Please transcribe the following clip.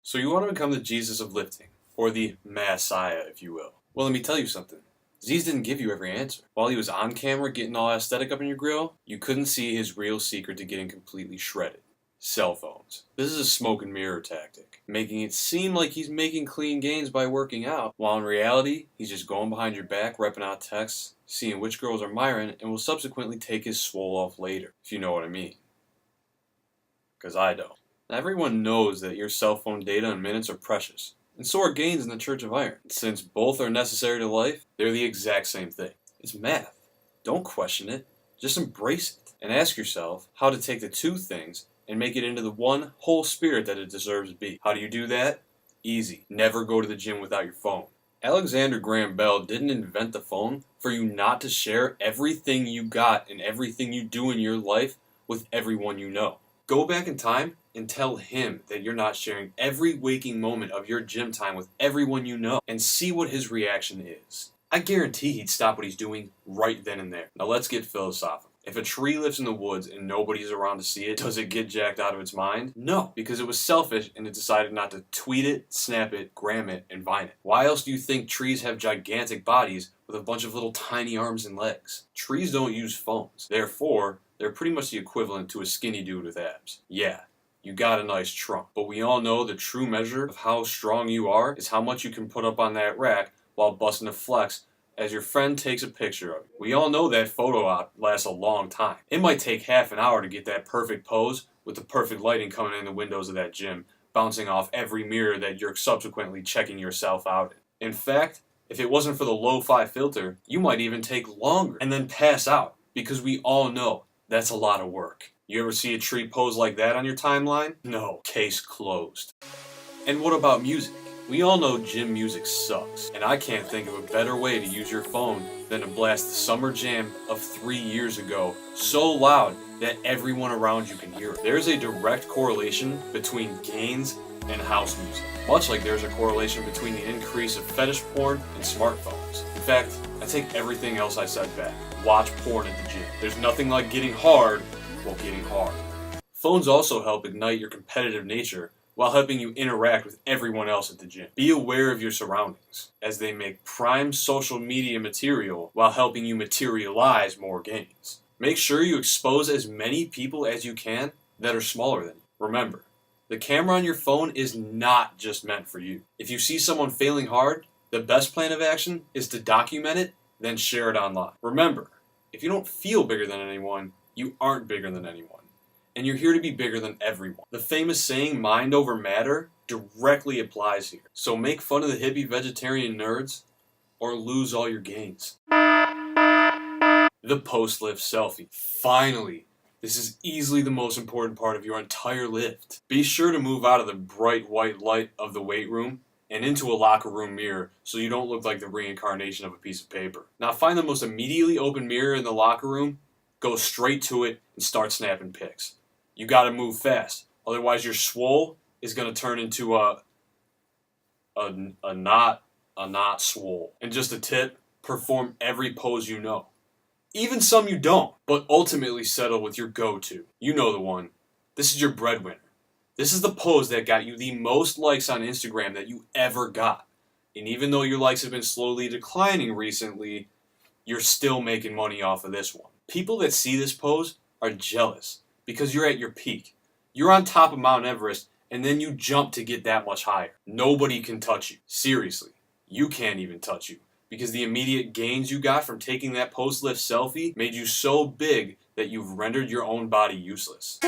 So you want to become the Jesus of lifting, or the Messiah, if you will. Well, let me tell you something. Z's didn't give you every answer. While he was on camera getting all aesthetic up in your grill, you couldn't see his real secret to getting completely shredded. Cell phones. This is a smoke and mirror tactic, making it seem like he's making clean gains by working out, while in reality, he's just going behind your back, repping out texts, seeing which girls are miring, and will subsequently take his swole off later, if you know what I mean. Because I don't. Everyone knows that your cell phone data and minutes are precious, and so are gains in the Church of Iron. Since both are necessary to life, they're the exact same thing. It's math. Don't question it. Just embrace it. And ask yourself how to take the two things and make it into the one whole spirit that it deserves to be. How do you do that? Easy. Never go to the gym without your phone. Alexander Graham Bell didn't invent the phone for you not to share everything you got and everything you do in your life with everyone you know. Go back in time and tell him that you're not sharing every waking moment of your gym time with everyone you know, and see what his reaction is. I guarantee he'd stop what he's doing right then and there. Now let's get philosophical. If a tree lives in the woods and nobody's around to see it, does it get jacked out of its mind? No, because it was selfish and it decided not to tweet it, snap it, gram it, and vine it. Why else do you think trees have gigantic bodies with a bunch of little tiny arms and legs? Trees don't use phones. Therefore, they're pretty much the equivalent to a skinny dude with abs. Yeah, you got a nice trunk, but we all know the true measure of how strong you are is how much you can put up on that rack while busting a flex as your friend takes a picture of you. We all know that photo op lasts a long time. It might take half an hour to get that perfect pose with the perfect lighting coming in the windows of that gym, bouncing off every mirror that you're subsequently checking yourself out in. In fact, if it wasn't for the lo-fi filter, you might even take longer and then pass out, because we all know that's a lot of work. You ever see a tree pose like that on your timeline? No. Case closed. And what about music? We all know gym music sucks, and I can't think of a better way to use your phone than to blast the summer jam of 3 years ago so loud that everyone around you can hear it. There's a direct correlation between gains and house music, much like there's a correlation between the increase of fetish porn and smartphones. In fact, I take everything else I said back. Watch porn at the gym. There's nothing like getting hard while getting hard. Phones also help ignite your competitive nature while helping you interact with everyone else at the gym. Be aware of your surroundings, as they make prime social media material while helping you materialize more gains. Make sure you expose as many people as you can that are smaller than you. Remember, the camera on your phone is not just meant for you. If you see someone failing hard, the best plan of action is to document it, then share it online. Remember, if you don't feel bigger than anyone, you aren't bigger than anyone. And you're here to be bigger than everyone. The famous saying, mind over matter, directly applies here. So make fun of the hippie vegetarian nerds, or lose all your gains. The post-lift selfie. Finally, this is easily the most important part of your entire lift. Be sure to move out of the bright white light of the weight room and into a locker room mirror so you don't look like the reincarnation of a piece of paper. Now find the most immediately open mirror in the locker room, go straight to it, and start snapping pics. You gotta move fast, otherwise your swole is gonna turn into a not swole. And just a tip, perform every pose you know. Even some you don't, but ultimately settle with your go-to. You know the one. This is your breadwinner. This is the pose that got you the most likes on Instagram that you ever got. And even though your likes have been slowly declining recently, you're still making money off of this one. People that see this pose are jealous because you're at your peak. You're on top of Mount Everest and then you jump to get that much higher. Nobody can touch you. Seriously, you can't even touch you because the immediate gains you got from taking that post-lift selfie made you so big that you've rendered your own body useless.